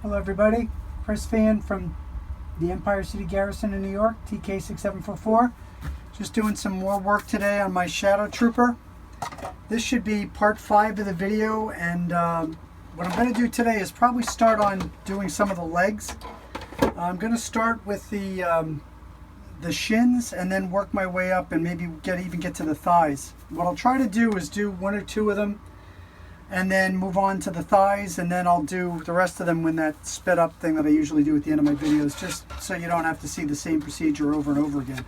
Hello everybody, Chris Feehan from the Empire City Garrison in New York, TK-6744. Just doing some more work today on my Shadow Trooper. This should be part 5 of the video, and what I'm going to do today is probably start on doing some of the legs. I'm going to start with the shins and then work my way up and maybe even get to the thighs. What I'll try to do is do 1 or 2 of them and then move on to the thighs, and then I'll do the rest of them when that sped up thing that I usually do at the end of my videos, just so you don't have to see the same procedure over and over again.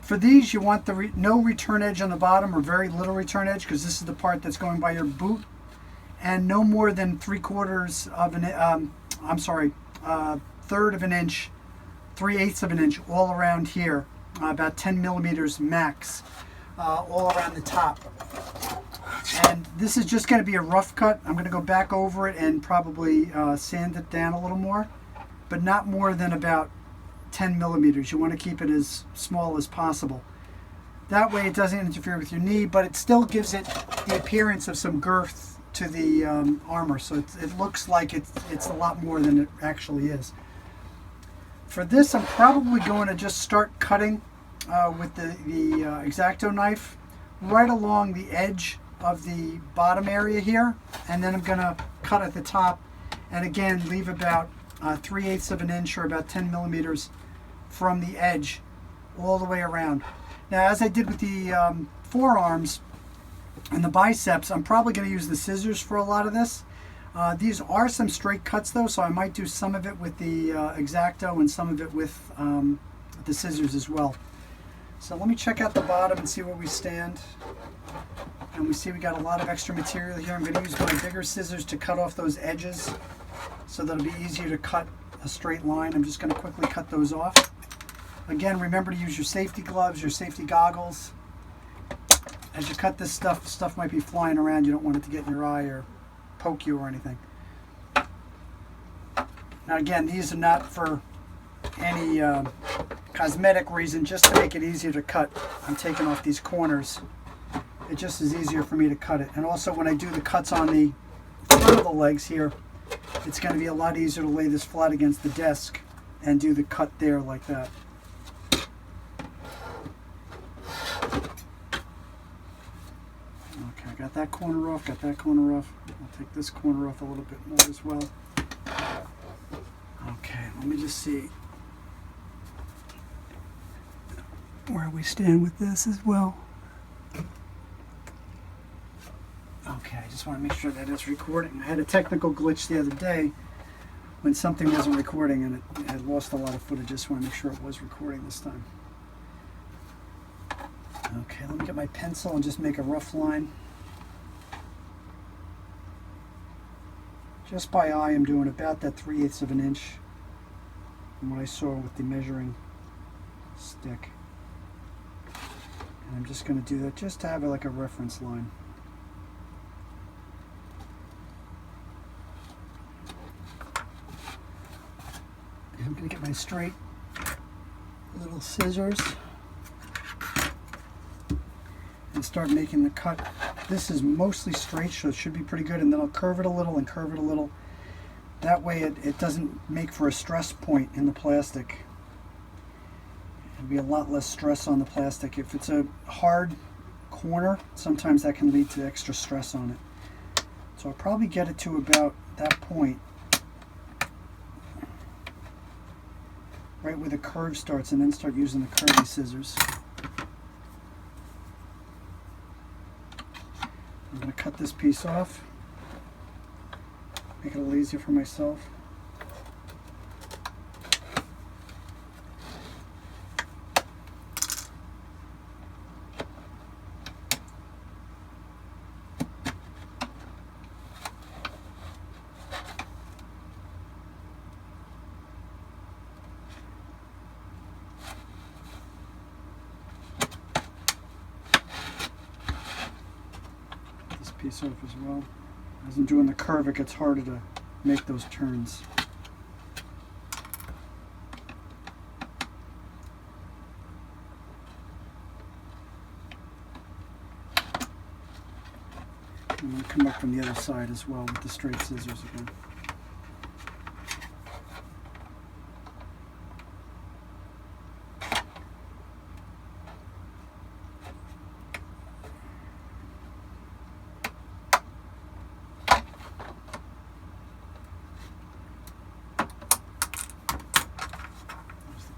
For these, you want the no return edge on the bottom, or very little return edge, because this is the part that's going by your boot, and no more than 3/4 of an third of an inch, 3/8 of an inch all around here, about 10 millimeters max, all around the top. And this is just going to be a rough cut. I'm going to go back over it and probably sand it down a little more, but not more than about 10 millimeters. You want to keep it as small as possible. That way it doesn't interfere with your knee, but it still gives it the appearance of some girth to the armor, so it looks like it's a lot more than it actually is. For this, I'm probably going to just start cutting with the X-Acto knife right along the edge of the bottom area here, and then I'm going to cut at the top, and again leave about 3/8 of an inch, or about 10 millimeters from the edge all the way around. Now, as I did with the forearms and the biceps, I'm probably going to use the scissors for a lot of this. These are some straight cuts though, so I might do some of it with the X-Acto and some of it with the scissors as well. So let me check out the bottom and see where we stand. And we see we got a lot of extra material here. I'm going to use my bigger scissors to cut off those edges so that it'll be easier to cut a straight line. I'm just going to quickly cut those off. Again, remember to use your safety gloves, your safety goggles. As you cut this stuff might be flying around. You don't want it to get in your eye or poke you or anything. Now again, these are not for any cosmetic reason, just to make it easier to cut. I'm taking off these corners. It just is easier for me to cut it. And also when I do the cuts on the front of the legs here, it's going to be a lot easier to lay this flat against the desk and do the cut there like that. Okay, got that corner off, got that corner off. I'll take this corner off a little bit more as well. Okay, let me just see where we stand with this as well. Okay, I just want to make sure that it's recording. I had a technical glitch the other day when something wasn't recording, and it had lost a lot of footage. Just want to make sure it was recording this time. Okay, let me get my pencil and just make a rough line. Just by eye, I'm doing about that 3/8 of an inch from what I saw with the measuring stick. And I'm just going to do that just to have it like a reference line. I'm going to get my straight little scissors and start making the cut. This is mostly straight, so it should be pretty good, and then I'll curve it a little and curve it a little. That way it doesn't make for a stress point in the plastic. It'll be a lot less stress on the plastic. If it's a hard corner, sometimes that can lead to extra stress on it. So I'll probably get it to about that point, right where the curve starts, and then start using the curvy scissors. I'm going to cut this piece off, make it a little easier for myself. Piece off as well. As I'm doing the curve, it gets harder to make those turns. I'm going to come up from the other side as well with the straight scissors again.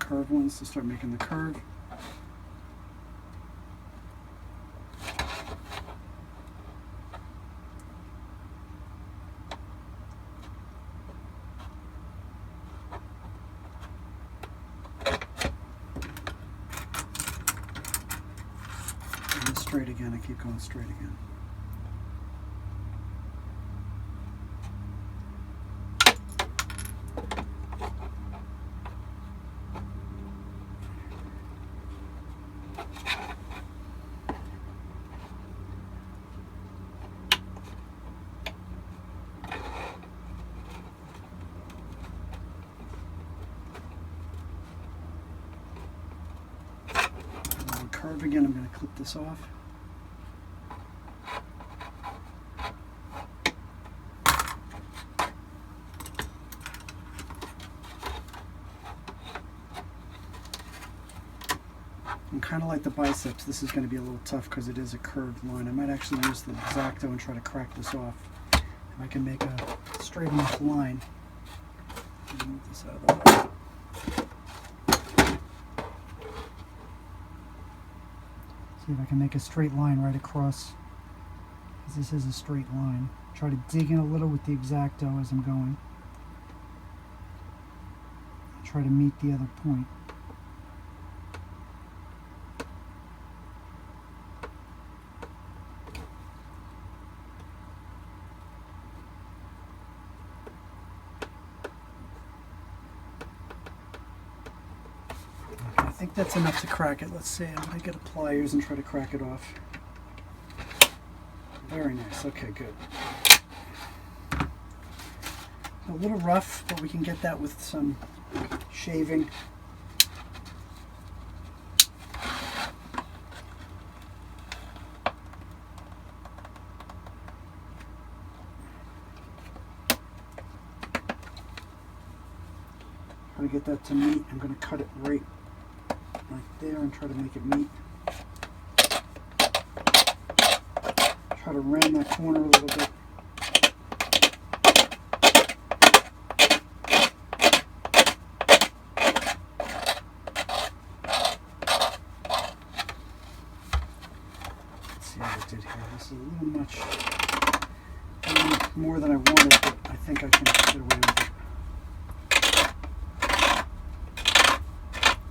curved ones to start making the curve. And straight again, I keep going straight again. Curve again, I'm going to clip this off. And kind of like the biceps, this is going to be a little tough because it is a curved line. I might actually use the X-Acto and try to crack this off. If I can make a straight enough line. Move this out of the way. See if I can make a straight line right across, because this is a straight line. Try to dig in a little with the X-Acto as I'm going. Try to meet the other point. I think that's enough to crack it. Let's see, I'm going to get a pliers and try to crack it off. Very nice, okay, good. A little rough, but we can get that with some shaving. Try to get that to meet. I'm going to cut it right there and try to make it meet. Try to ram that corner a little bit. Let's see what I did here. This is a little much, more than I wanted, but I think I can get away with it.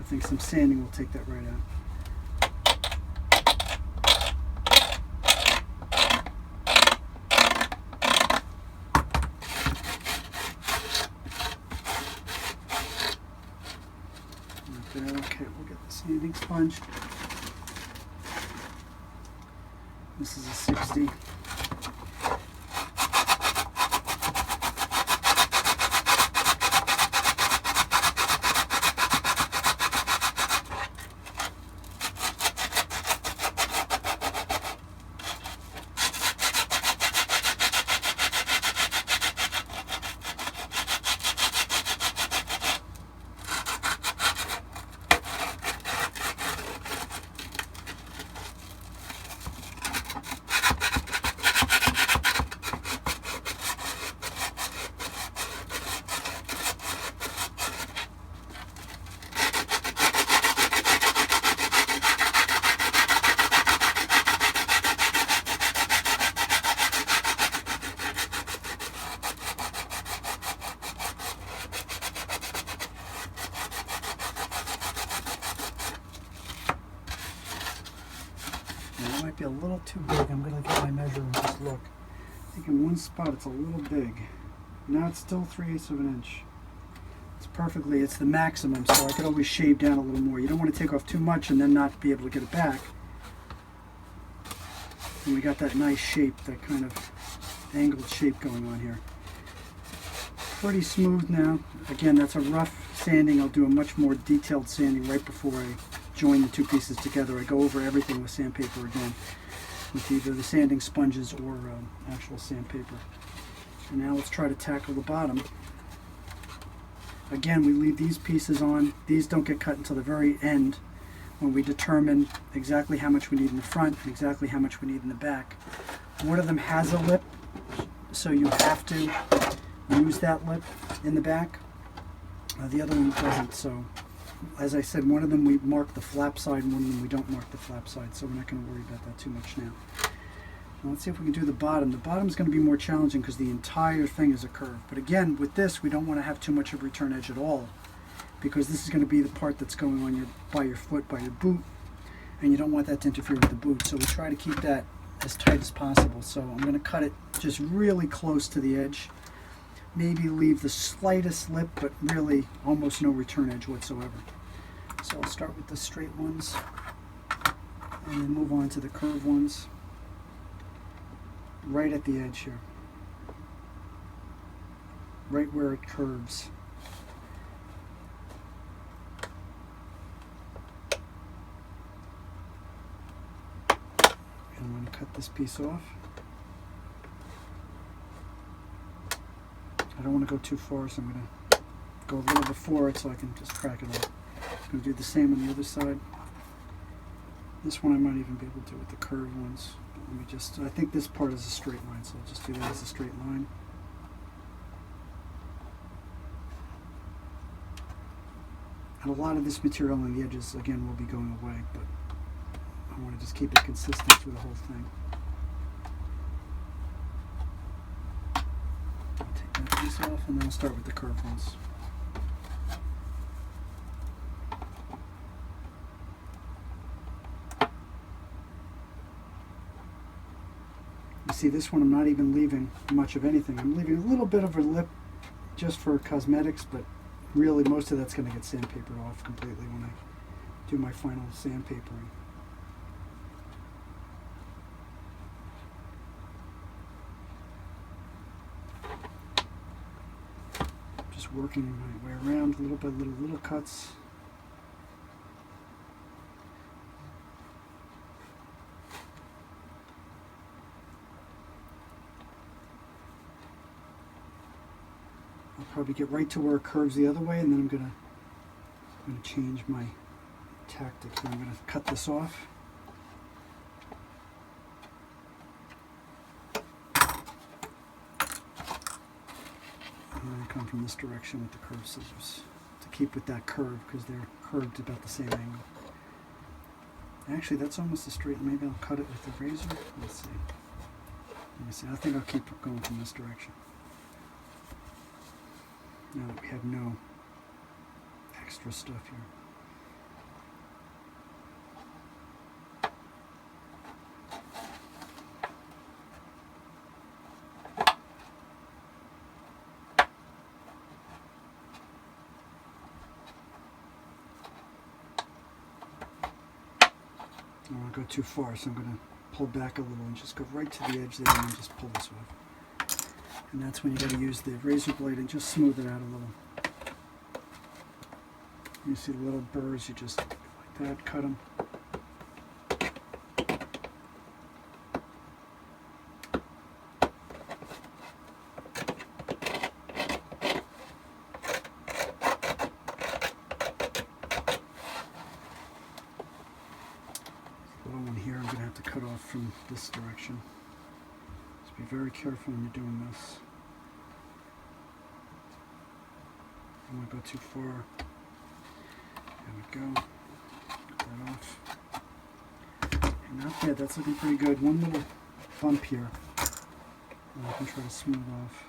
I think some sanding will take that right out. Okay, we'll get the sanding sponge. This is a 60. It might be a little too big. I'm going to get my measure and just look. I think in one spot it's a little big. Now it's still 3/8 of an inch. It's perfectly, it's the maximum, so I could always shave down a little more. You don't want to take off too much and then not be able to get it back. And we got that nice shape, that kind of angled shape going on here. Pretty smooth now. Again, that's a rough sanding. I'll do a much more detailed sanding right before I join the two pieces together. I go over everything with sandpaper again, with either the sanding sponges or actual sandpaper. And now let's try to tackle the bottom. Again, we leave these pieces on. These don't get cut until the very end, when we determine exactly how much we need in the front and exactly how much we need in the back. One of them has a lip, so you have to use that lip in the back. The other one doesn't, so as I said, one of them we mark the flap side and one of them we don't mark the flap side, so we're not going to worry about that too much now. Now let's see if we can do the bottom. The bottom is going to be more challenging because the entire thing is a curve. But again, with this, we don't want to have too much of a return edge at all, because this is going to be the part that's going on by your foot, by your boot, and you don't want that to interfere with the boot. So we try to keep that as tight as possible. So I'm going to cut it just really close to the edge. Maybe leave the slightest lip, but really almost no return edge whatsoever. So I'll start with the straight ones and then move on to the curved ones right at the edge here, right where it curves. And I'm going to cut this piece off. I don't want to go too far, so I'm going to go a little before it so I can just crack it off. I'm going to do the same on the other side. This one I might even be able to do with the curved ones. Let me just, I think this part is a straight line, so I'll just do that as a straight line. And a lot of this material on the edges, again, will be going away, but I want to just keep it consistent through the whole thing. I'll take that piece off, and then I'll start with the curved ones. You see, this one I'm not even leaving much of anything. I'm leaving a little bit of a lip just for cosmetics, but really most of that's going to get sandpapered off completely when I do my final sandpapering. Just working my way around a little by little cuts. I'll probably get right to where it curves the other way, and then I'm going to change my tactic. So I'm going to cut this off. And then I come from this direction with the curved scissors to keep with that curve, because they're curved about the same angle. Actually, that's almost a straight. Maybe I'll cut it with the razor. Let's see. Let me see. I think I'll keep going from this direction. Now that we have no extra stuff here. I don't want to go too far, so I'm going to pull back a little and just go right to the edge there and then just pull this off. And that's when you got to use the razor blade and just smooth it out a little. You see the little burrs, you just like that, cut them. The little one here I'm going to have to cut off from this direction. Be very careful when you're doing this. I don't want to go too far. There we go. Cut that off. And not bad, that's looking pretty good. One little bump here, and I can try to smooth off.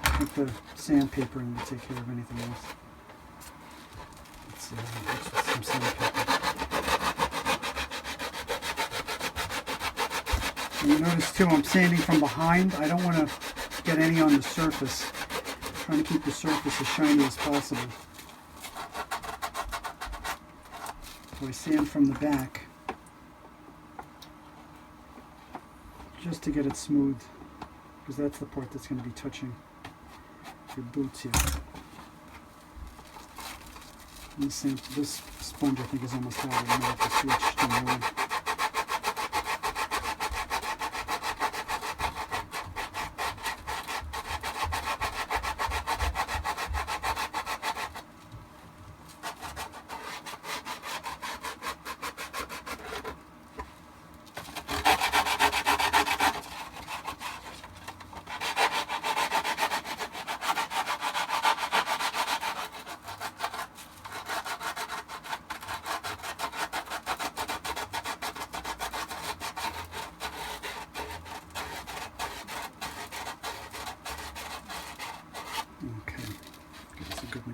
I think the sandpapering will take care of anything else. Some sandpaper. And you notice too, I'm sanding from behind. I don't want to get any on the surface. I'm trying to keep the surface as shiny as possible. So I sand from the back just to get it smooth, because that's the part that's going to be touching your boots here. This sponge I think is almost out. I'm going to have to switch to more.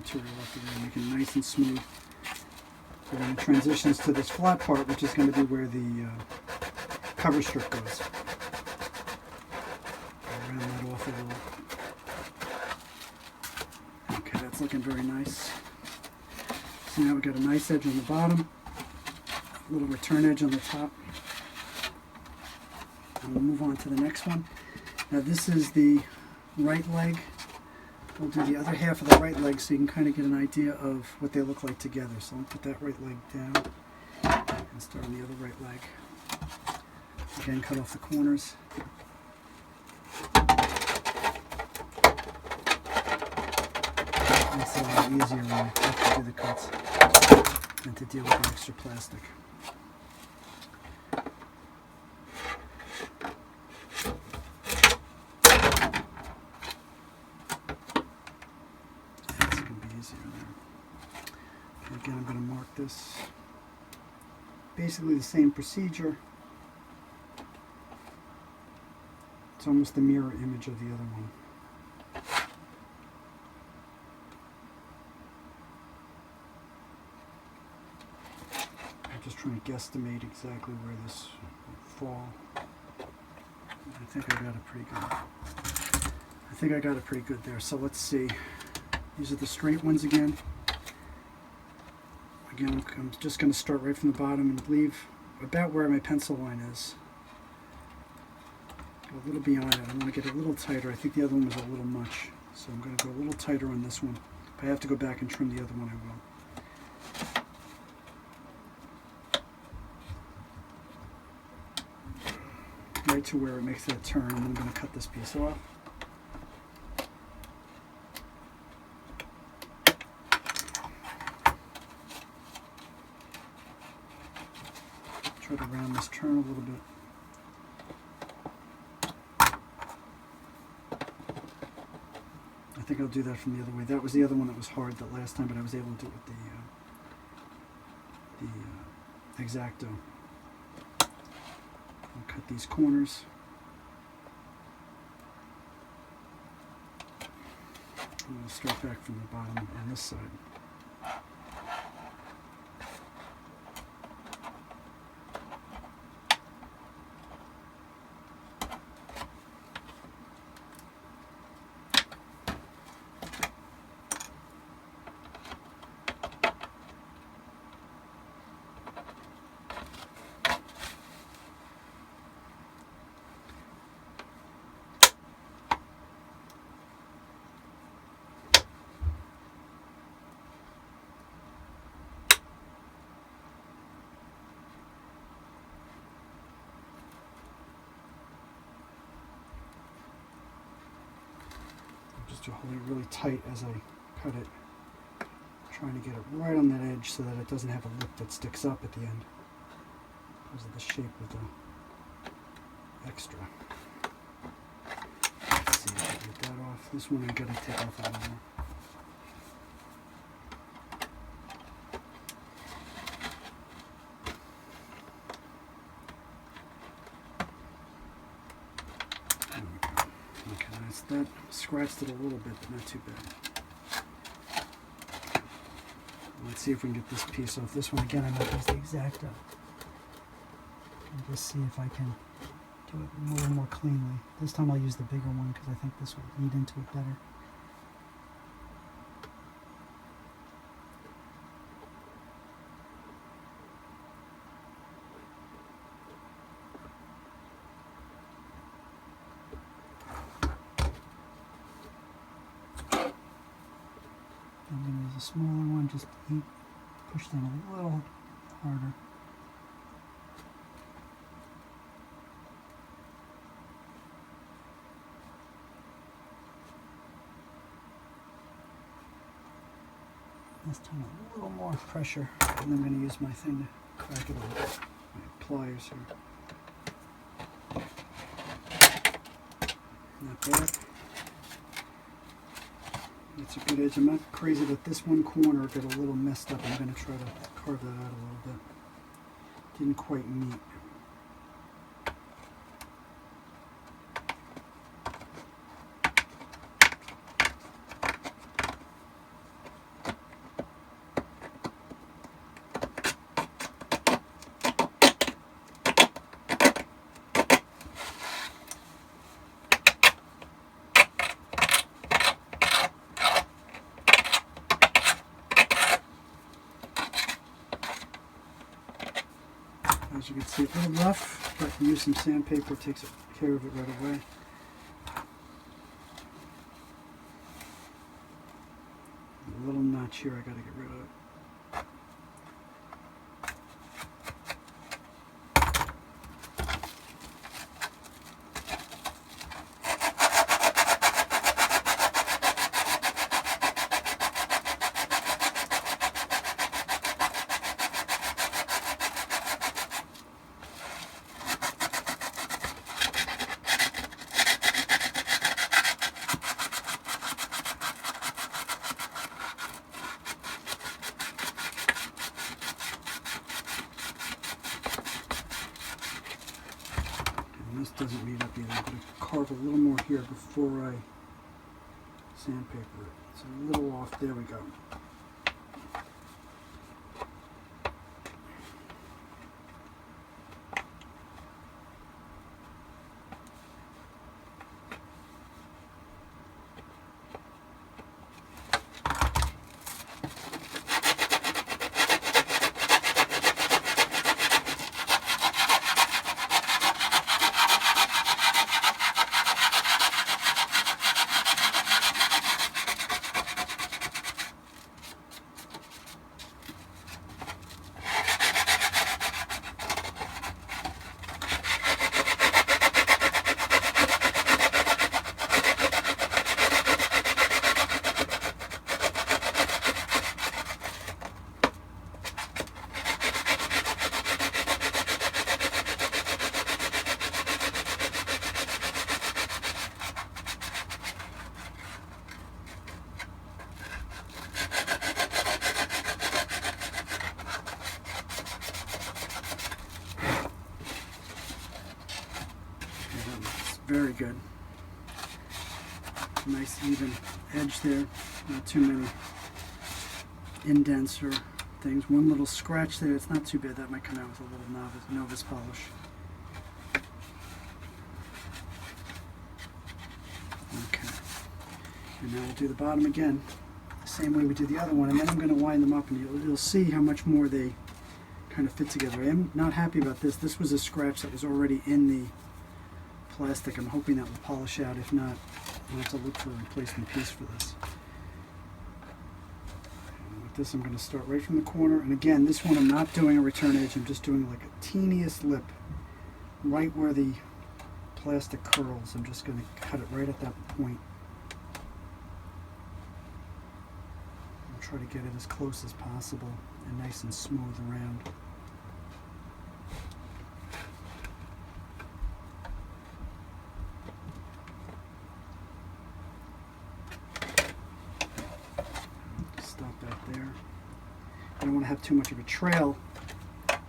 material off of there, make it nice and smooth. So then it transitions to this flat part, which is going to be where the cover strip goes. I'll round that off a little. Okay, that's looking very nice. So now we've got a nice edge on the bottom, a little return edge on the top. And we'll move on to the next one. Now this is the right leg. We'll do the other half of the right leg so you can kind of get an idea of what they look like together. So I'll put that right leg down and start on the other right leg. Again, cut off the corners. Makes it a lot easier when you have to do the cuts than to deal with the extra plastic. Again, I'm going to mark this. Basically the same procedure. It's almost the mirror image of the other one. I'm just trying to guesstimate exactly where this will fall. I think I got it pretty good. I think I got it pretty good there. So let's see. These are the straight ones again. Again, I'm just going to start right from the bottom and leave about where my pencil line is. Go a little beyond it. I want to get it a little tighter. I think the other one was a little much. So I'm going to go a little tighter on this one. If I have to go back and trim the other one, I will. Right to where it makes that turn, and I'm going to cut this piece off. Try to round this turn a little bit. I think I'll do that from the other way. That was the other one that was hard that last time, but I was able to do it with the X-Acto. I'll cut these corners. I'm going to start back from the bottom on this side. To hold it really tight as I cut it, trying to get it right on that edge so that it doesn't have a lip that sticks up at the end because of the shape of the extra. Let's see if I can get that off. This one I gotta take off a little more. That scratched it a little bit, but not too bad. Let's see if we can get this piece off. This one again, I'm going to use the X-Acto. And just see if I can do it a little more cleanly. This time I'll use the bigger one because I think this will eat into it better. I'm going to use a smaller one, just push them a little harder. This time a little more pressure, and I'm going to use my thing to crack it off, my pliers here. Not bad. That's a good edge. I'm not crazy that this one corner got a little messed up. I'm going to try to carve that out a little bit. Didn't quite meet. you can see, a little rough, but use some sandpaper, takes care of it right away. A little notch here I got to get rid of it. This doesn't need up either. I'm going to carve a little more here before I sandpaper it. It's a little off. There we go. Very good. Nice even edge there. Not too many indents or things. One little scratch there. It's not too bad. That might come out with a little novice polish. Okay. And now we'll do the bottom again, the same way we did the other one. And then I'm going to wind them up, and you'll see how much more they kind of fit together. I am not happy about this. This was a scratch that was already in the plastic. I'm hoping that will polish out. If not, I'll have to look for a replacement piece for this. And with this, I'm going to start right from the corner. And again, this one I'm not doing a return edge. I'm just doing like a teeniest lip right where the plastic curls. I'm just going to cut it right at that point. I'll try to get it as close as possible and nice and smooth around. I don't want to have too much of a trail. That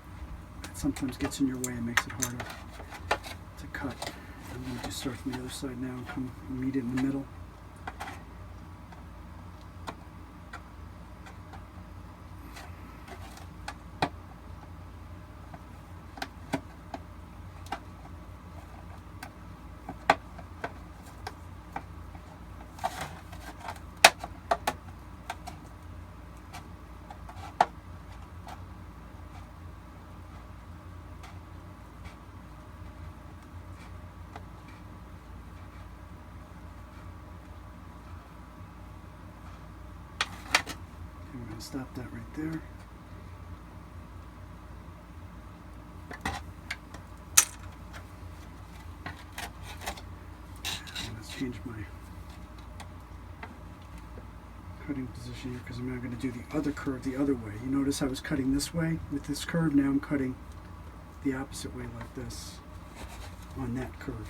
sometimes gets in your way and makes it harder to cut. I'm going to just start from the other side now and come meet it in the middle. I'm going to stop that right there. Let's change my cutting position here because I'm now going to do the other curve the other way. You notice I was cutting this way with this curve. Now I'm cutting the opposite way like this on that curve.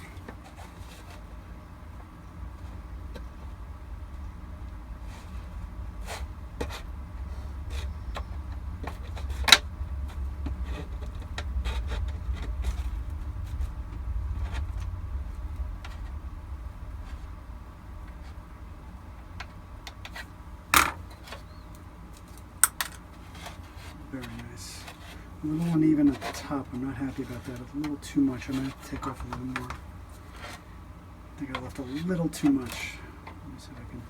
Very nice. A little uneven at the top. I'm not happy about that. It's a little too much. I'm going to have to take off a little more. I think I left a little too much. Let me see if I can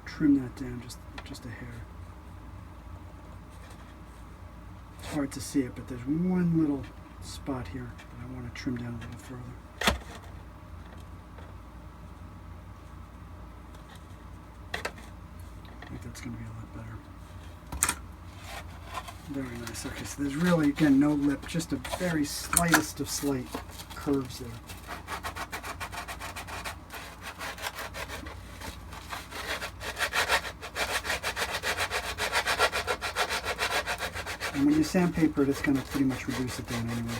trim that down just a hair. It's hard to see it, but there's one little spot here, but I want to trim down a little further. I think that's going to be a lot better. Very nice. Okay, so there's really, again, no lip, just a very slightest of slight curves there. And when you sandpaper it, it's going to pretty much reduce it down anyway.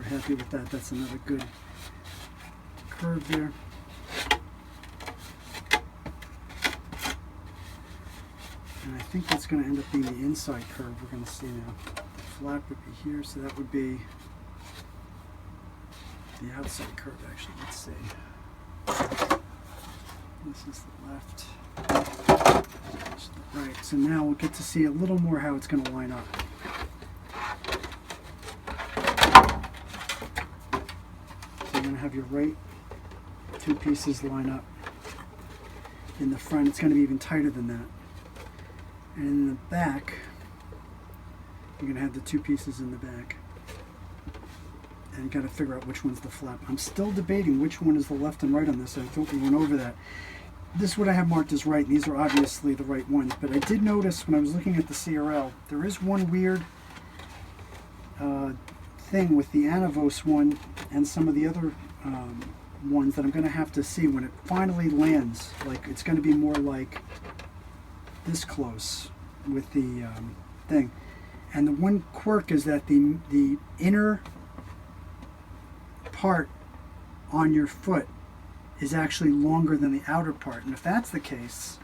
Happy with that. That's another good curve there. And I think that's going to end up being the inside curve we're going to see now. The flap would be here, so that would be the outside curve actually. Let's see. This is the left. This is the right. So now we'll get to see a little more how it's going to line up. Have your right two pieces line up in the front. It's going to be even tighter than that. And in the back, you're going to have the two pieces in the back. And you got to figure out which one's the flap. I'm still debating which one is the left and right on this. I thought we went over that. This is what I have marked as right. These are obviously the right ones. But I did notice when I was looking at the CRL, there is one weird thing with the Anavos one and some of the other ones that I'm going to have to see when it finally lands. Like, it's going to be more like this close with the thing. And the one quirk is that the inner part on your foot is actually longer than the outer part. And if that's the case,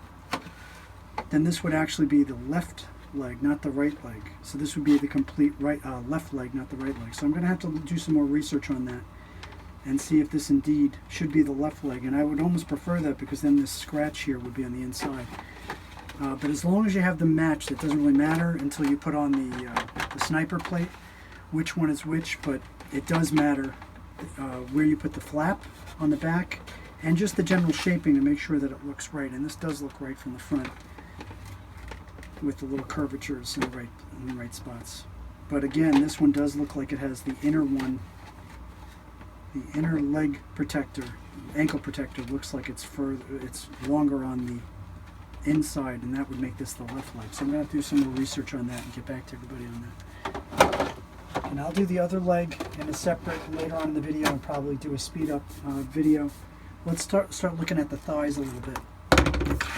then this would actually be the left leg, not the right leg. So this would be the complete right left leg, not the right leg. So I'm going to have to do some more research on that and see if this indeed should be the left leg. And I would almost prefer that, because then this scratch here would be on the inside. But as long as you have them matched, it doesn't really matter until you put on the sniper plate, which one is which. But it does matter where you put the flap on the back, and just the general shaping to make sure that it looks right. And this does look right from the front, with the little curvatures in the right spots. But again, this one does look like it has the inner one. The inner leg protector, ankle protector, looks like it's longer on the inside, and that would make this the left leg. So I'm going to have to do some more research on that and get back to everybody on that. And I'll do the other leg in a separate later on in the video, and probably do a speed up video. Let's start looking at the thighs a little bit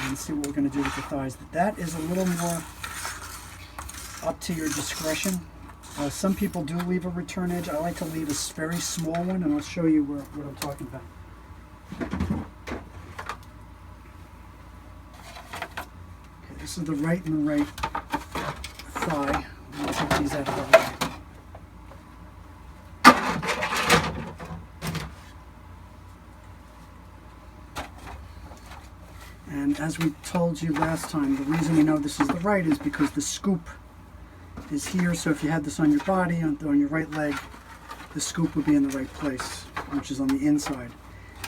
and see what we're going to do with the thighs. That is a little more up to your discretion. Some people do leave a return edge. I like to leave a very small one, and I'll show you what I'm talking about. Okay, this is the right and the right thigh. I'm going to take these out of the way. And as we told you last time, the reason we know this is the right is because the scoop is here. So if you had this on your body, on your right leg, the scoop would be in the right place, which is on the inside.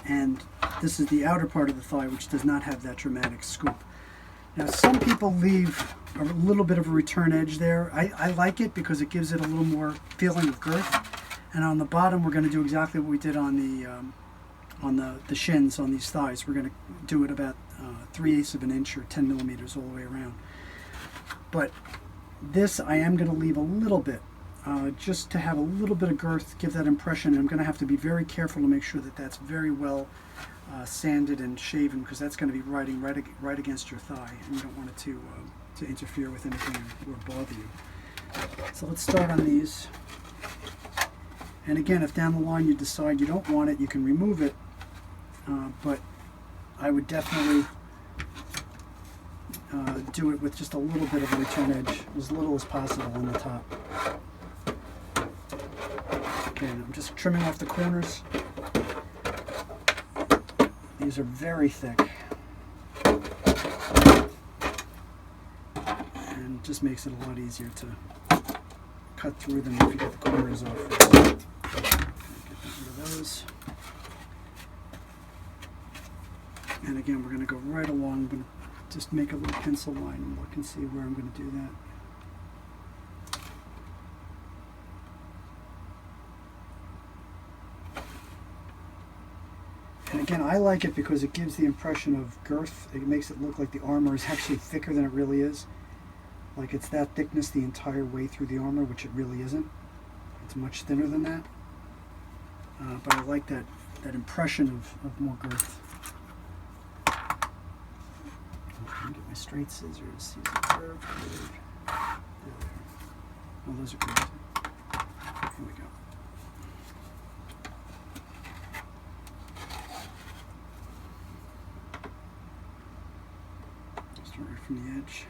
And this is the outer part of the thigh, which does not have that dramatic scoop. Now, some people leave a little bit of a return edge there. I like it because it gives it a little more feeling of girth. And on the bottom, we're going to do exactly what we did on the shins on these thighs. We're going to do it about 3/8 of an inch or 10 millimeters all the way around. But this I am going to leave a little bit, just to have a little bit of girth, give that impression. And I'm going to have to be very careful to make sure that that's very well sanded and shaven, because that's going to be riding right against your thigh, and you don't want it to interfere with anything or bother you. So let's start on these. And again, if down the line you decide you don't want it, you can remove it. But I would definitely do it with just a little bit of a return edge, as little as possible on the top. Okay, and I'm just trimming off the corners. These are very thick. And it just makes it a lot easier to cut through them if you get the corners off first. Okay, get rid of those. And again, we're going to go right along. I'm going to just make a little pencil line and look and see where I'm going to do that. And again, I like it because it gives the impression of girth. It makes it look like the armor is actually thicker than it really is. Like it's that thickness the entire way through the armor, which it really isn't. It's much thinner than that. But I like that impression of more girth. Let me get my straight scissors. Use a curved. There they are. Oh, those are good. Here we go. Start right from the edge.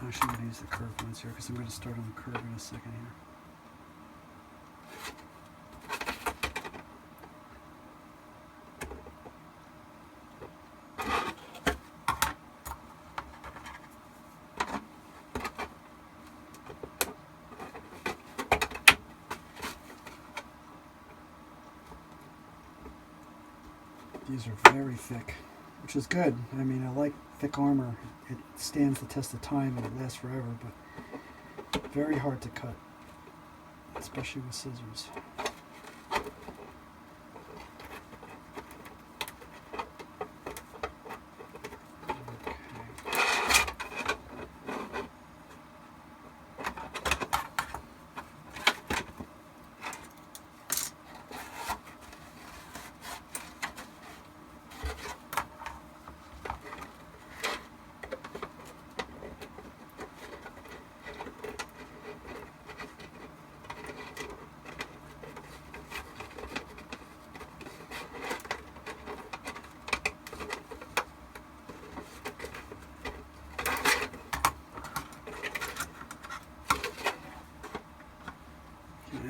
Actually, I'm going to use the curved ones here because I'm going to start on the curve in a second here. These are very thick, which is good. I mean, I like thick armor. It stands the test of time and it lasts forever, but very hard to cut, especially with scissors.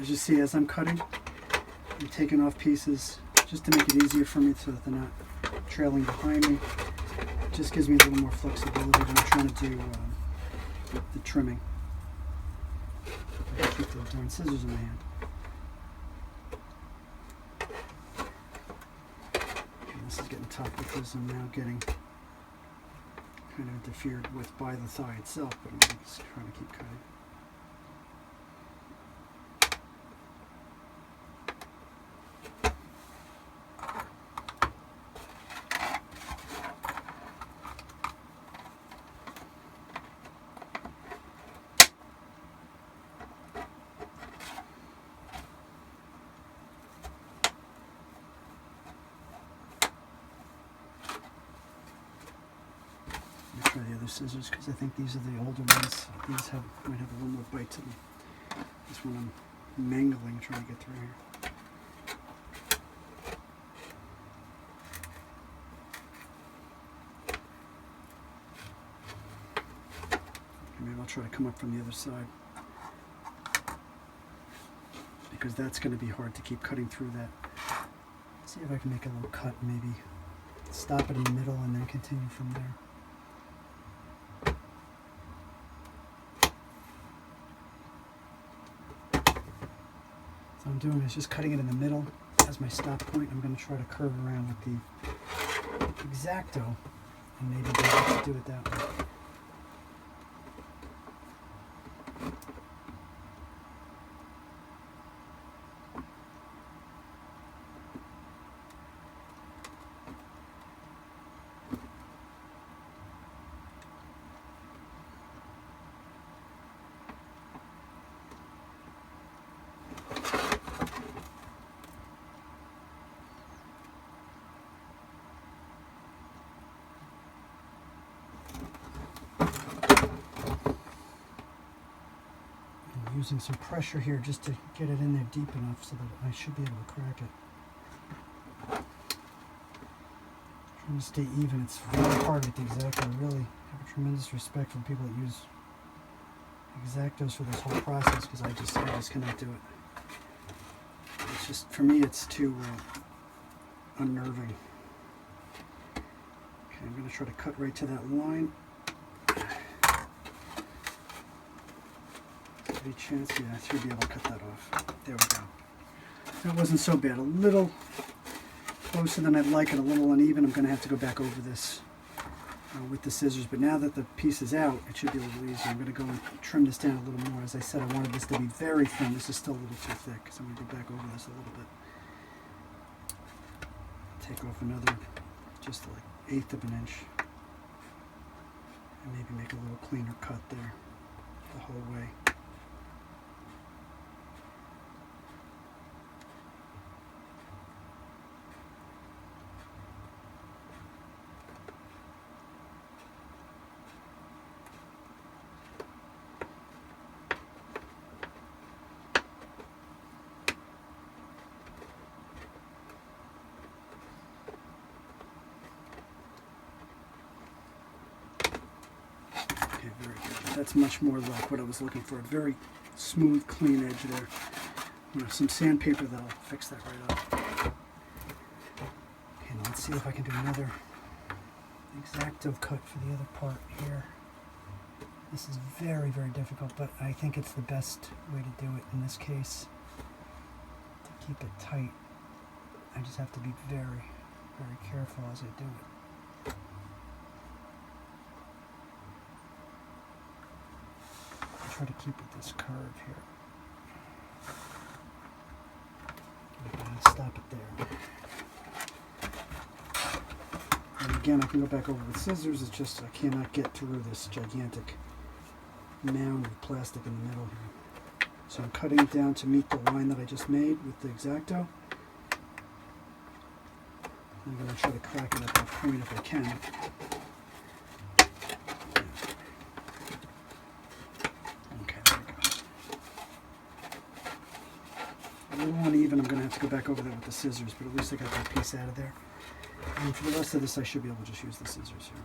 As you see, as I'm cutting, I'm taking off pieces just to make it easier for me so that they're not trailing behind me. It just gives me a little more flexibility when I'm trying to do the trimming. I can keep those darn scissors in my hand. And this is getting tough because I'm now getting kind of interfered with by the thigh itself, but I'm just trying to keep cutting. Try the other scissors because I think these are the older ones. These might have a little more bite to them. This one I'm mangling trying to get through here. Maybe I'll try to come up from the other side because that's going to be hard to keep cutting through that. Let's see if I can make a little cut and maybe stop it in the middle and then continue from there. So I'm doing is just cutting it in the middle as my stop point. I'm going to try to curve around with the X-Acto and maybe be able to do it that way. I'm using some pressure here just to get it in there deep enough so that I should be able to crack it. Trying to stay even. It's very hard with the X-Acto. I really have a tremendous respect for people that use X-Actos for this whole process, because I just cannot do it. It's just, for me, it's too unnerving. Okay, I'm going to try to cut right to that line. Any chance? Yeah, I should be able to cut that off. There we go. That wasn't so bad. A little closer than I'd like and a little uneven. I'm going to have to go back over this with the scissors, but now that the piece is out, it should be a little easier. I'm going to go and trim this down a little more. As I said, I wanted this to be very thin. This is still a little too thick, so I'm going to go back over this a little bit. Take off another, just like 1/8 of an inch, and maybe make a little cleaner cut there the whole way. Very good. That's much more like what I was looking for. A very smooth, clean edge there. Some sandpaper that'll fix that right up. Okay, now let's see if I can do another X-Acto cut for the other part here. This is very, very difficult, but I think it's the best way to do it in this case. To keep it tight, I just have to be very, very careful as I do it. Try to keep it this curve here. Stop it there. And again, I can go back over with scissors. It's just I cannot get through this gigantic mound of plastic in the middle here. So I'm cutting it down to meet the line that I just made with the X-Acto. I'm going to try to crack it at that point if I can. A little uneven, I'm going to have to go back over that with the scissors, but at least I got that piece out of there. And for the rest of this, I should be able to just use the scissors here.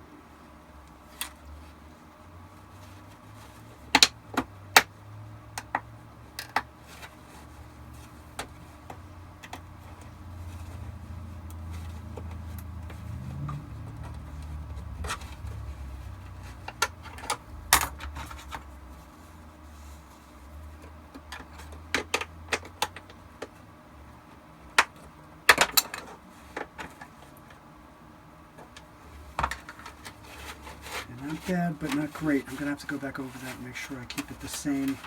Not bad, but not great. I'm going to have to go back over that and make sure I keep it the same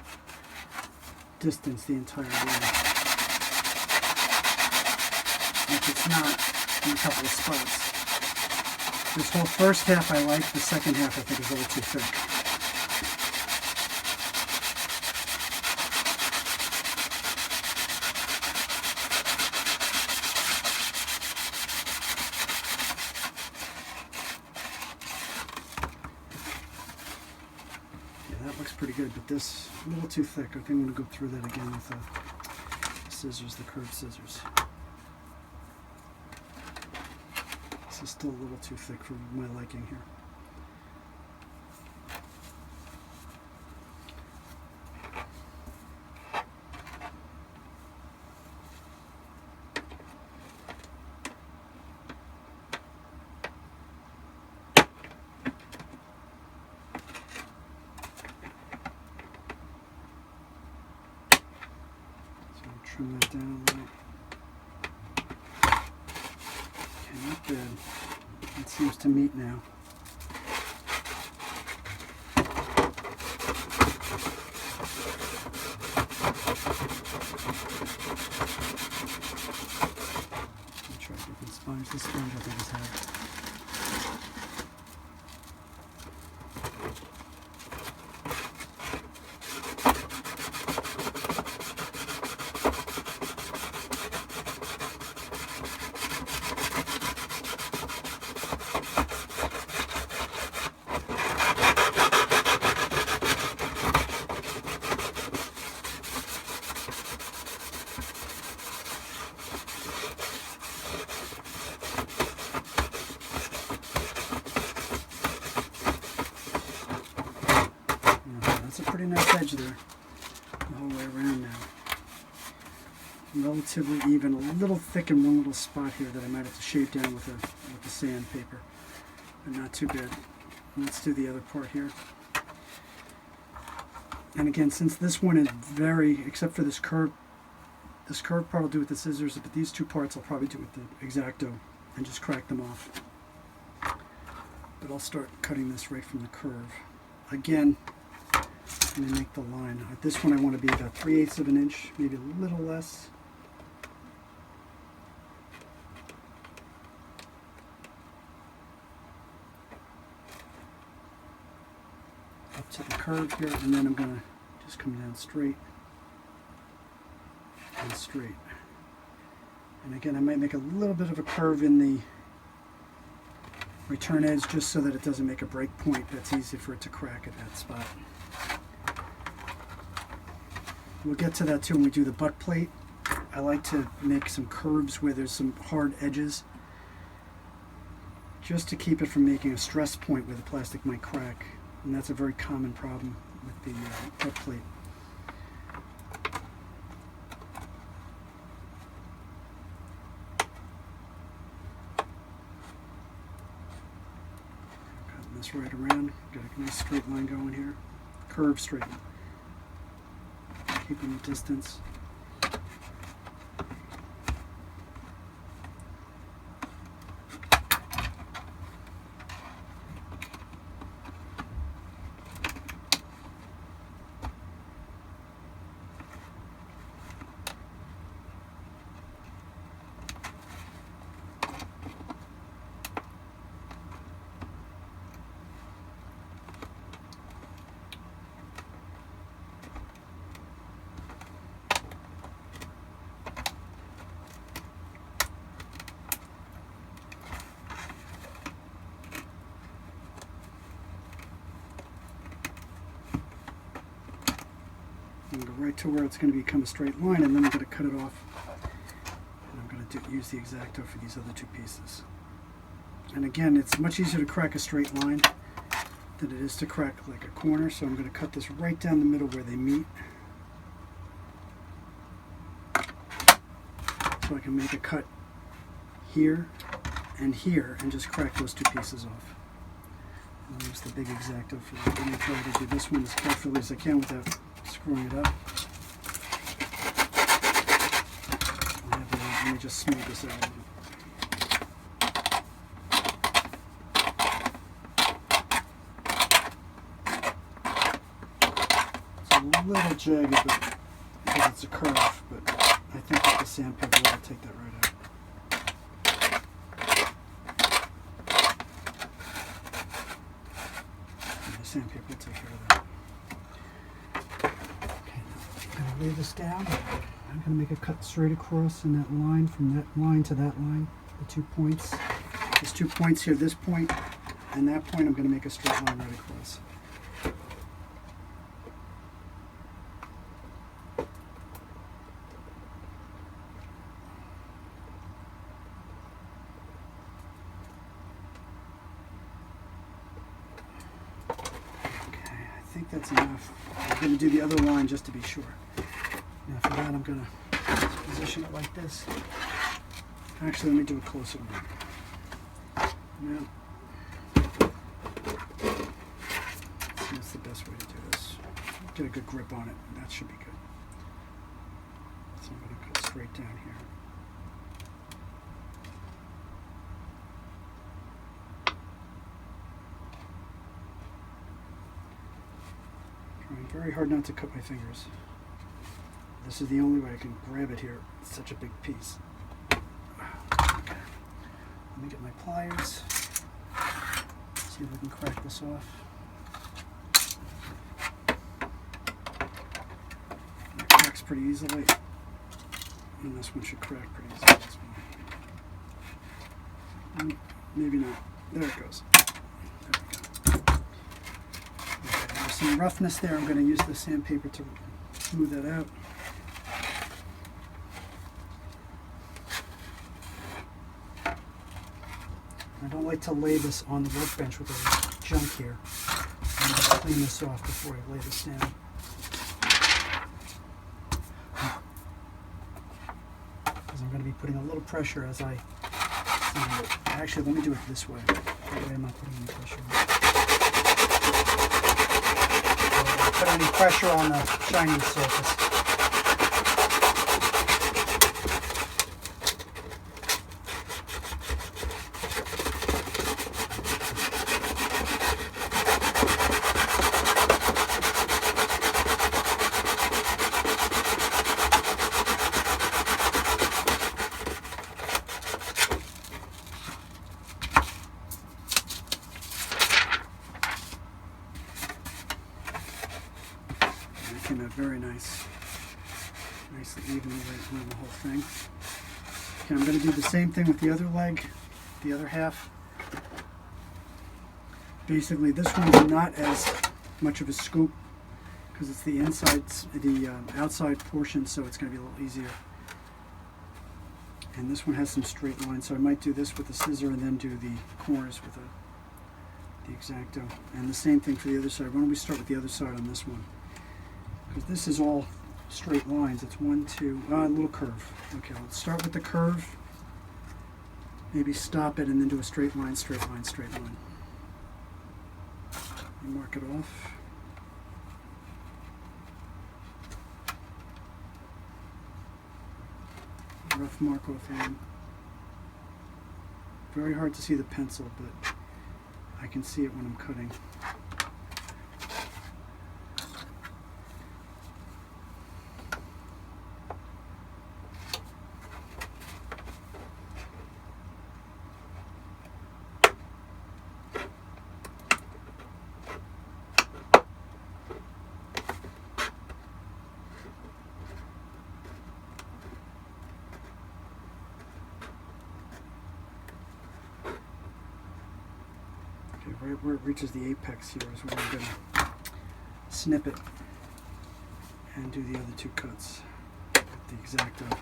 distance the entire way. If it's not, in a couple of spots. This whole first half I like, the second half I think is a little too thick. That looks pretty good, but this a little too thick. I think I'm going to go through that again with the scissors, the curved scissors. This is still a little too thick for my liking here. Trim that down a little. Okay, not bad. It seems to meet now. I'll try a different sponge. This sponge I think is hard. edge there the whole way around now. Relatively even, a little thick in one little spot here that I might have to shape down with the sandpaper, but not too bad. Let's do the other part here. And again, since this one is very, except for this curved part I'll do with the scissors, but these two parts I'll probably do with the X-Acto and just crack them off. But I'll start cutting this right from the curve. Again, let me make the line. This one I want to be about 3/8 of an inch, maybe a little less. Up to the curve here, and then I'm going to just come down straight and straight. And again, I might make a little bit of a curve in the return edge just so that it doesn't make a break point. That's easy for it to crack at that spot. We'll get to that too when we do the butt plate. I like to make some curves where there's some hard edges just to keep it from making a stress point where the plastic might crack. And that's a very common problem with the butt plate. Cutting this right around. Got a nice straight line going here. Curve straight. Keeping the distance. Go right to where it's going to become a straight line, and then I'm going to cut it off, and I'm going to use the X-Acto for these other two pieces. And again, it's much easier to crack a straight line than it is to crack like a corner, so I'm going to cut this right down the middle where they meet, so I can make a cut here and here and just crack those two pieces off. I'll use the big X-Acto for that. I'm going to try to do this one as carefully as I can without screwing it up. Let me just smooth this out. It's a little jagged because it's a curve, but I think with the sandpaper will take that right out. And the sandpaper will take care of that. I'm going to lay this down. I'm going to make a cut straight across in that line, from that line to that line, the 2 points. There's 2 points here, this point and that point. I'm going to make a straight line right across. Okay, I think that's enough. I'm going to do the other line just to be sure. Now for that, I'm going to position it like this. Actually, let me do it closer to me. Now, that's the best way to do this. Get a good grip on it, and that should be good. So I'm going to cut straight down here. Trying very hard not to cut my fingers. This is the only way I can grab it here. It's such a big piece. Okay. Let me get my pliers. See if we can crack this off. It cracks pretty easily. And this one should crack pretty easily. This one. Maybe not. There it goes. There we go. Okay, there's some roughness there. I'm going to use the sandpaper to smooth that out. I don't like to lay this on the workbench with the junk here. I'm going to clean this off before I lay this down. be putting a little pressure as I see it. Actually, let me do it this way. That way I'm not putting any pressure on it. Don't put any pressure on the shiny surface. Came out very nice, nicely evenly right through the whole thing. Okay, I'm going to do the same thing with the other leg, the other half. Basically, this one's not as much of a scoop because it's the inside, the outside portion, so it's going to be a little easier. And this one has some straight lines, so I might do this with the scissor and then do the corners with the X-Acto. And the same thing for the other side. Why don't we start with the other side on this one? Because this is all straight lines. It's one, two, a little curve. Okay, let's start with the curve. Maybe stop it and then do a straight line, straight line, straight line. And mark it off. Rough mark off hand. Very hard to see the pencil, but I can see it when I'm cutting. Right where it reaches the apex here is where I'm going to snip it and do the other two cuts with the X-Acto.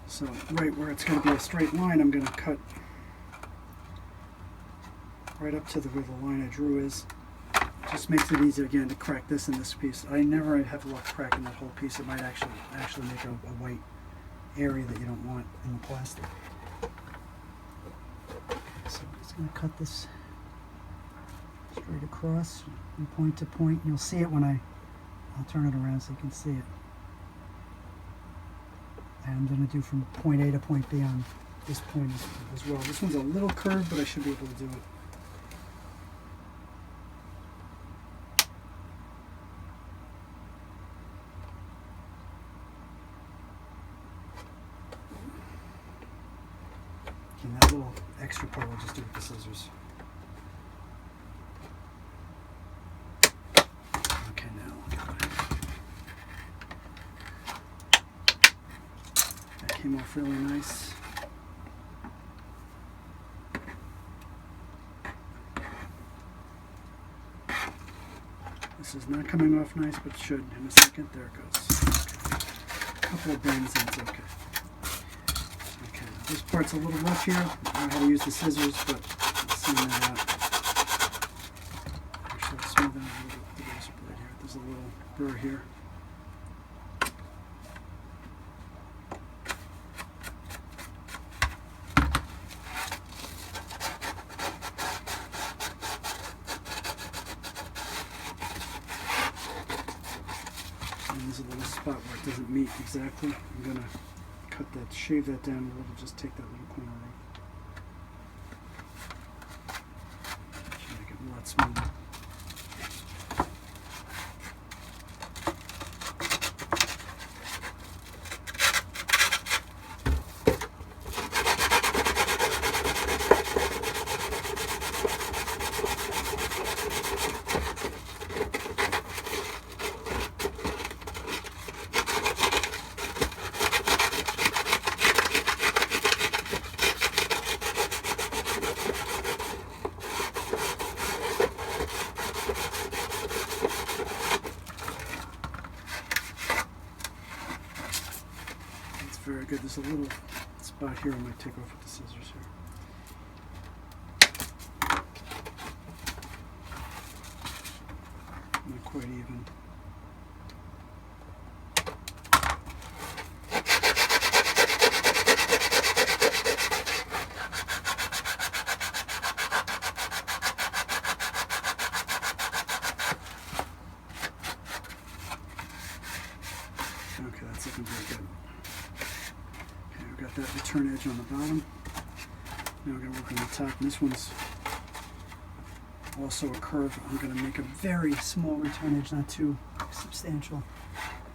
So right where it's going to be a straight line, I'm going to cut right up to where the line I drew is. Just makes it easier again to crack this and this piece. I never have luck cracking that whole piece. It might actually make a white area that you don't want in the plastic. So I'm just going to cut this straight across from point to point. You'll see it when I'll turn it around so you can see it. And I'm going to do from point A to point B on this point as well. This one's a little curved, but I should be able to do it. And that little extra part we'll just do with the scissors. Okay, now look at that. That came off really nice. This is not coming off nice, but should in a second. There it goes. Okay. A couple of bends and it's okay. Okay, this part's a little rough here. I don't know how to use the scissors, but let's smooth that out. Actually, I'll smooth that out a little bit with the razor blade here. There's a little burr here. And there's a little spot where it doesn't meet exactly. I'm going to cut that, shave that down a little, just take that little corner off. Should make it a lot smoother. Very good. There's a little spot here I might take off with the scissors here. Not quite even. Okay, that's looking very good. Okay, we've got that return edge on the bottom. Now we're going to work on the top, and this one's also a curve. I'm going to make a very small return edge, not too substantial,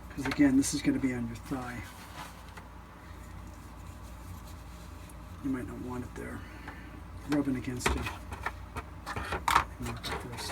because again, this is going to be on your thigh. You might not want it there, rubbing against you. Mark it first.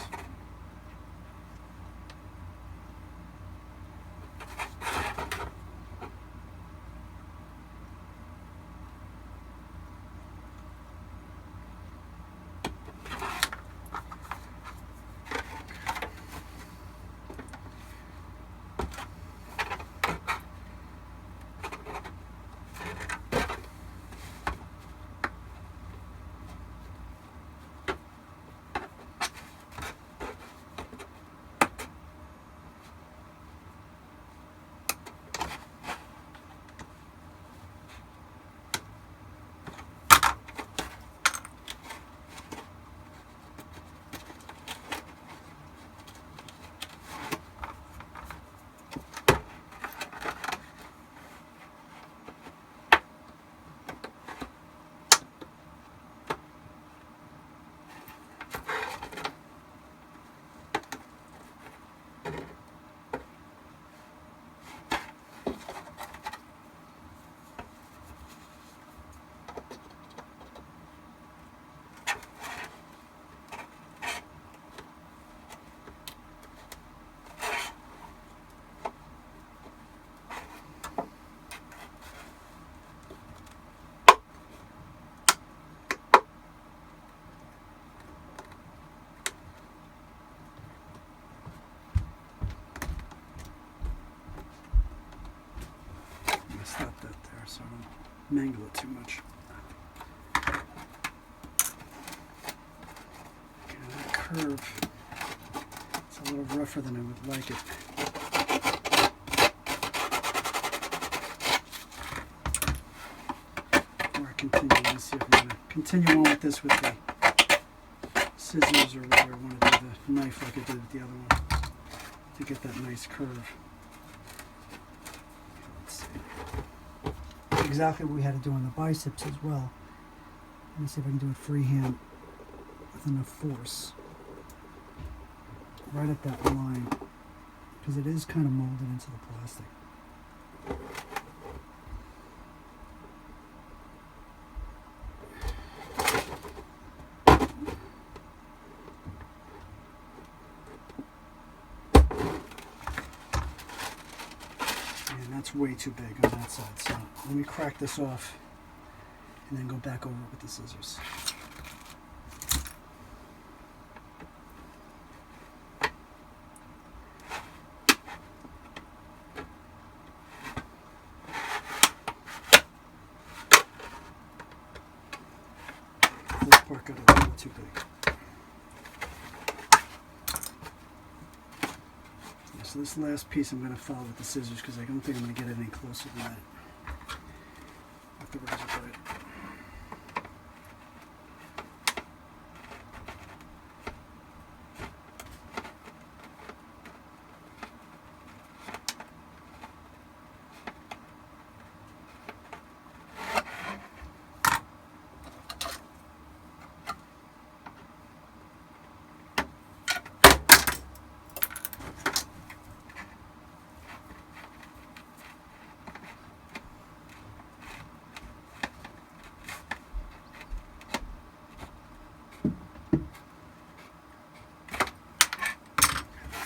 Stop that there so I don't mangle it too much. Okay, that curve, it's a little rougher than I would like it. Before I continue, let's see if I'm going to continue on with this with the scissors or whatever I want to do, the knife like I did with the other one, to get that nice curve. Exactly what we had to do on the biceps as well. Let me see if I can do it freehand with enough force. Right at that line, because it is kind of molded into the plastic. That's way too big on that side, so let me crack this off and then go back over it with the scissors. This part got a little too big. So this last piece I'm going to follow with the scissors because I don't think I'm going to get it any closer than that with the razor blade.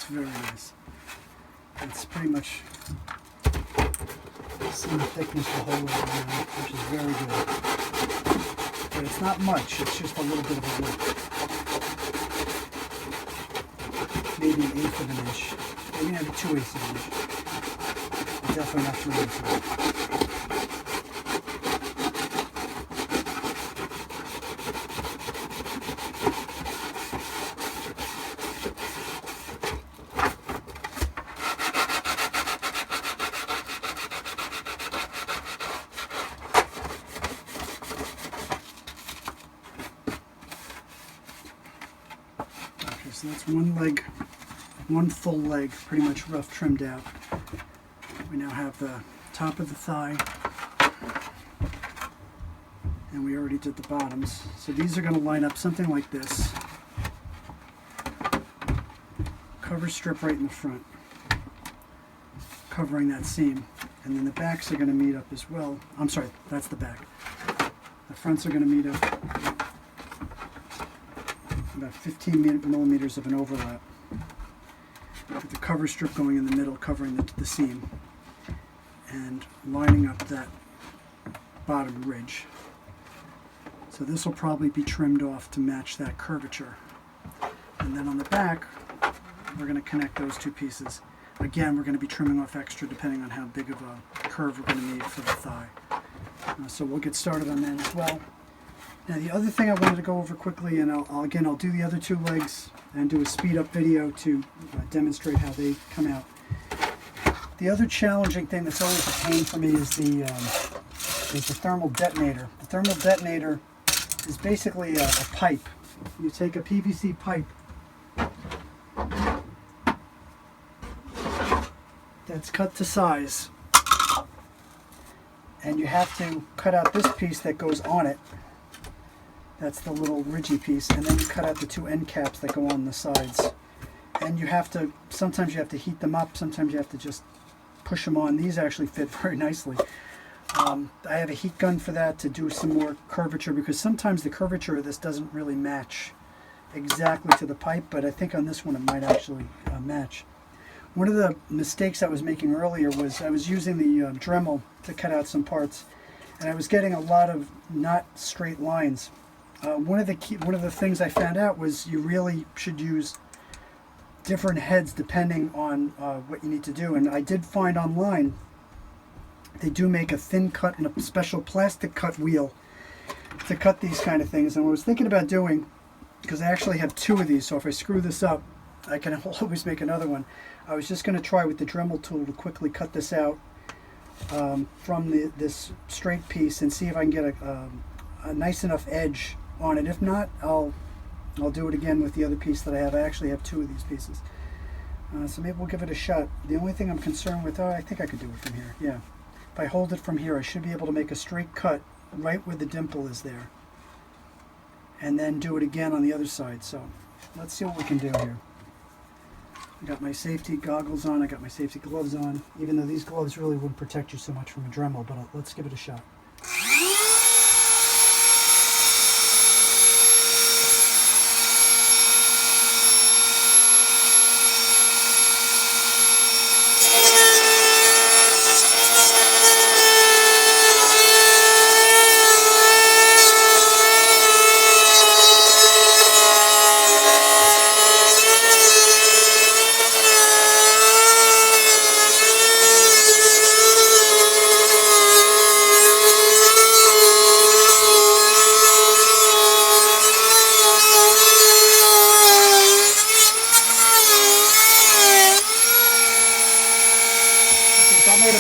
Very nice. It's pretty much the same thickness the whole way around, which is very good. But it's not much, it's just a little bit of a width. Maybe 1/8 of an inch. Maybe not 2/8 of an inch. Definitely not 3/8 of an inch. So that's one leg, one full leg, pretty much rough trimmed out. We now have the top of the thigh, and we already did the bottoms. So these are going to line up something like this. Cover strip right in the front, covering that seam. And then the backs are going to meet up as well. I'm sorry, that's the back. The fronts are going to meet up. About 15 millimeters of an overlap, with the cover strip going in the middle, covering the seam, and lining up that bottom ridge. So this will probably be trimmed off to match that curvature. And then on the back, we're going to connect those two pieces. Again, we're going to be trimming off extra depending on how big of a curve we're going to need for the thigh. So we'll get started on that as well. Now the other thing I wanted to go over quickly, and I'll do the other two legs and do a speed up video to demonstrate how they come out. The other challenging thing that's always a pain for me is the thermal detonator. The thermal detonator is basically a pipe. You take a PVC pipe that's cut to size, and you have to cut out this piece that goes on it. That's the little ridgy piece, and then you cut out the two end caps that go on the sides. And you have to, sometimes you have to heat them up, sometimes you have to just push them on. These actually fit very nicely. I have a heat gun for that to do some more curvature, because sometimes the curvature of this doesn't really match exactly to the pipe, but I think on this one it might actually match. One of the mistakes I was making earlier was I was using the Dremel to cut out some parts, and I was getting a lot of not straight lines. One of the things I found out was you really should use different heads depending on what you need to do. And I did find online they do make a thin cut and a special plastic cut wheel to cut these kind of things. And what I was thinking about doing, because I actually have two of these, so if I screw this up, I can always make another one. I was just going to try with the Dremel tool to quickly cut this out from this straight piece and see if I can get a nice enough edge on it. If not, I'll do it again with the other piece that I have. I actually have two of these pieces. So maybe we'll give it a shot. The only thing I'm concerned with, I think I could do it from here. Yeah. If I hold it from here, I should be able to make a straight cut right where the dimple is there. And then do it again on the other side. So let's see what we can do here. I got my safety goggles on, I got my safety gloves on, even though these gloves really wouldn't protect you so much from a Dremel, but let's give it a shot.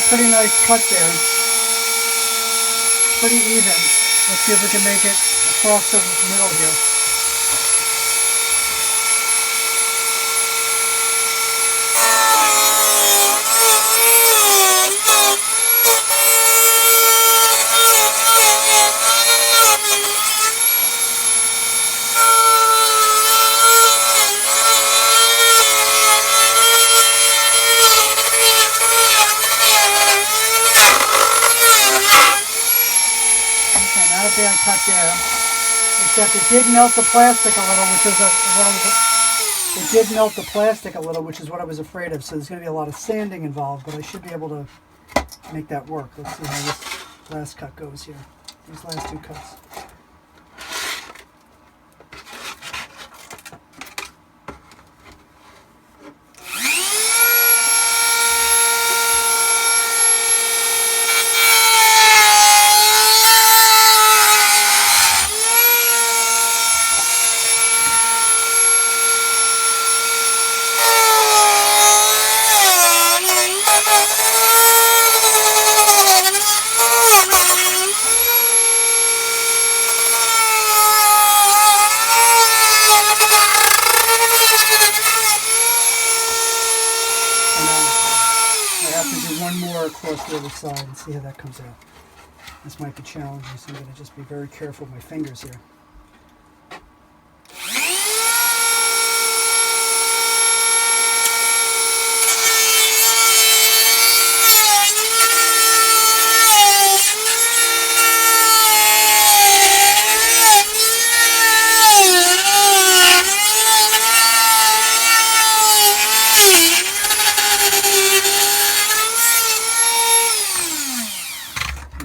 Pretty nice cut there. Pretty even. Let's see if we can make it across the middle here. Bad cut there, except it did melt the plastic a little, which is what I was afraid of. So there's going to be a lot of sanding involved, but I should be able to make that work. Let's see how this last cut goes here. These last two cuts. have to do one more across the other side and see how that comes out. This might be challenging, so I'm going to just be very careful with my fingers here.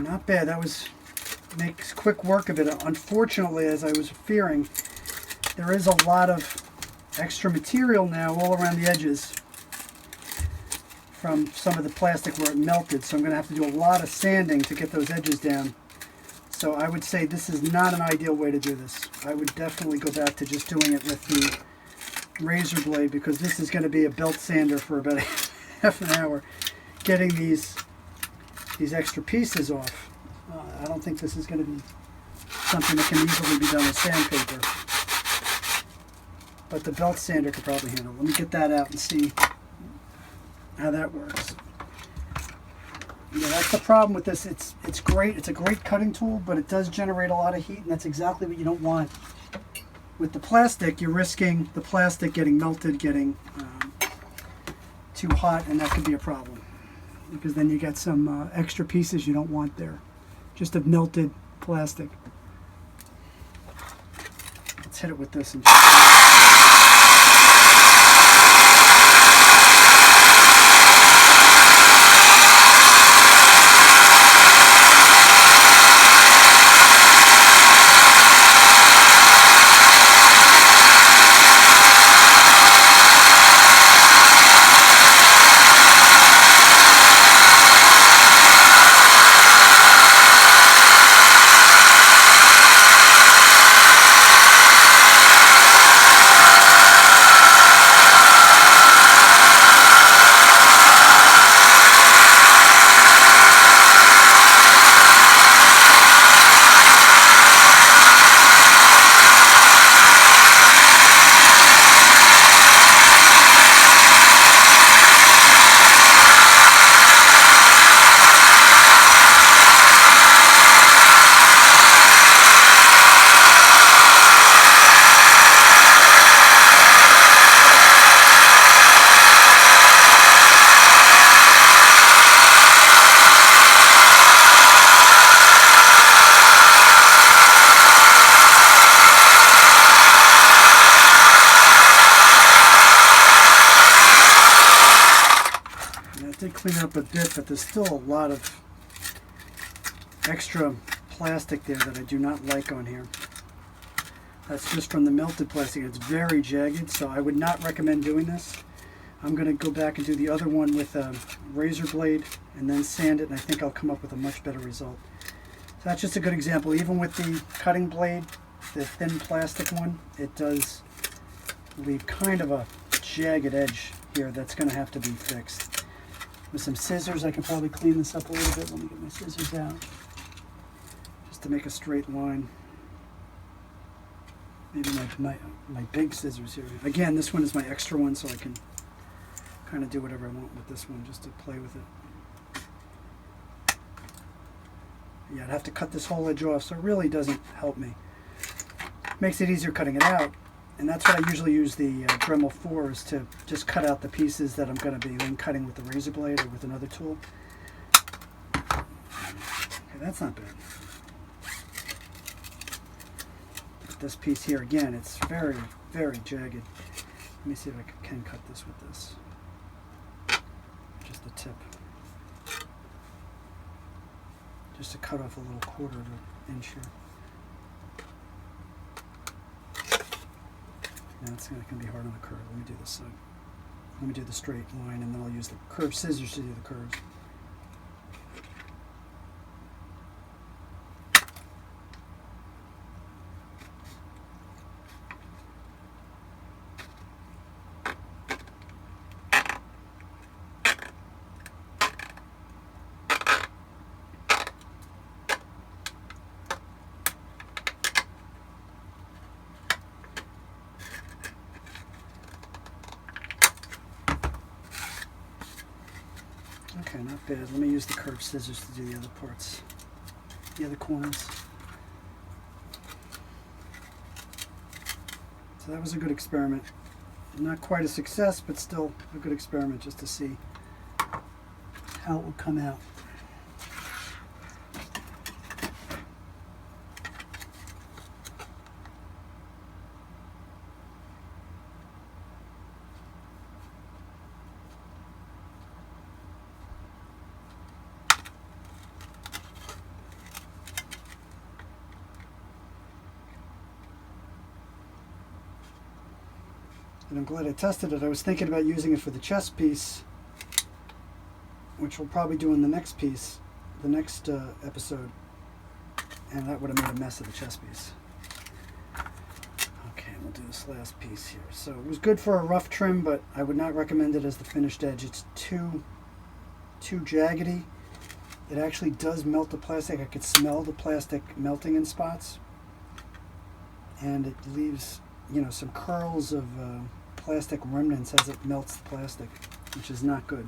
Not bad. That makes quick work of it. Unfortunately, as I was fearing, there is a lot of extra material now all around the edges from some of the plastic where it melted, so I'm going to have to do a lot of sanding to get those edges down. So I would say this is not an ideal way to do this. I would definitely go back to just doing it with the razor blade, because this is going to be a belt sander for about half an hour getting these extra pieces off. I don't think this is going to be something that can easily be done with sandpaper, but the belt sander could probably handle it. Let me get that out and see how that works. Yeah, that's the problem with this. It's great. It's a great cutting tool, but it does generate a lot of heat, and that's exactly what you don't want. With the plastic, you're risking the plastic getting melted, getting too hot, and that could be a problem, because then you get some extra pieces you don't want there, just of melted plastic. Let's hit it with this. Clean up a bit, but there's still a lot of extra plastic there that I do not like on here. That's just from the melted plastic. It's very jagged, so I would not recommend doing this. I'm going to go back and do the other one with a razor blade and then sand it, and I think I'll come up with a much better result. So that's just a good example. Even with the cutting blade, the thin plastic one, it does leave kind of a jagged edge here that's going to have to be fixed. With some scissors, I can probably clean this up a little bit. Let me get my scissors out, just to make a straight line. Maybe my big scissors here. Again, this one is my extra one, so I can kind of do whatever I want with this one, just to play with it. Yeah, I'd have to cut this whole edge off, so it really doesn't help me. Makes it easier cutting it out. And that's what I usually use the Dremel for, is to just cut out the pieces that I'm going to be then cutting with the razor blade or with another tool. Okay, that's not bad. But this piece here, again, it's very, very jagged. Let me see if I can cut this with this. Just the tip. Just to cut off a little quarter of an inch here. Now it's going to be hard on the curve. Let me do this side. Let me do the straight line, and then I'll use the curved scissors to do the curves. Okay, not bad. Let me use the curved scissors to do the other parts, the other corners. So that was a good experiment. Not quite a success, but still a good experiment just to see how it would come out. And I'm glad I tested it. I was thinking about using it for the chest piece, which we'll probably do in the next piece, the next episode. And that would have made a mess of the chest piece. Okay, we'll do this last piece here. So it was good for a rough trim, but I would not recommend it as the finished edge. It's too jaggedy. It actually does melt the plastic. I could smell the plastic melting in spots. And it leaves, you know, some curls of plastic remnants as it melts the plastic, which is not good.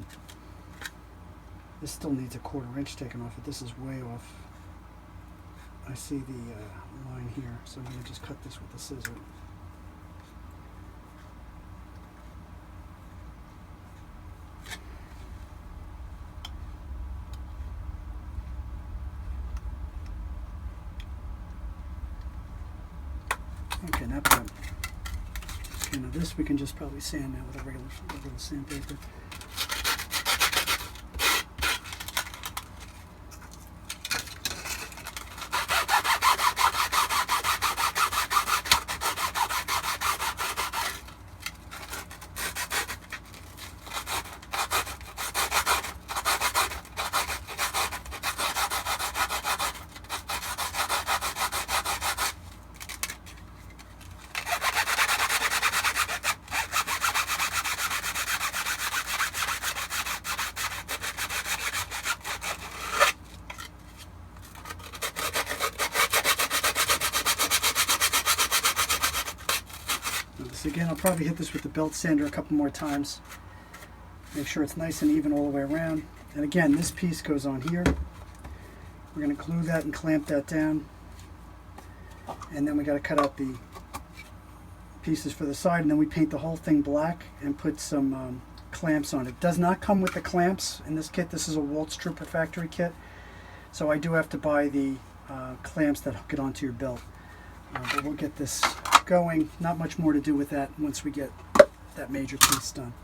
This still needs a 1/4 inch taken off it. This is way off. I see the line here, so I'm going to just cut this with the scissor. Okay, not bad. Okay, now this we can just probably sand now with a regular sandpaper. Again, I'll probably hit this with the belt sander a couple more times. Make sure it's nice and even all the way around. And again, this piece goes on here. We're going to glue that and clamp that down. And then we got to cut out the pieces for the side, and then we paint the whole thing black and put some clamps on it. It does not come with the clamps in this kit. This is a Waltz Trooper factory kit. So I do have to buy the clamps that hook it onto your belt. But we'll get this going. Not much more to do with that once we get that major piece done.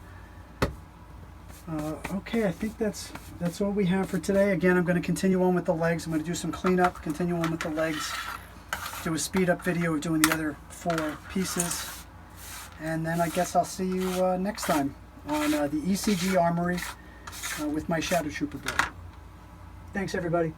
Okay, I think that's all we have for today. Again, I'm going to continue on with the legs. I'm going to do some cleanup, continue on with the legs, do a speed up video of doing the other 4 pieces, and then I guess I'll see you next time on the ECG Armory with my Shadow Trooper build. Thanks, everybody.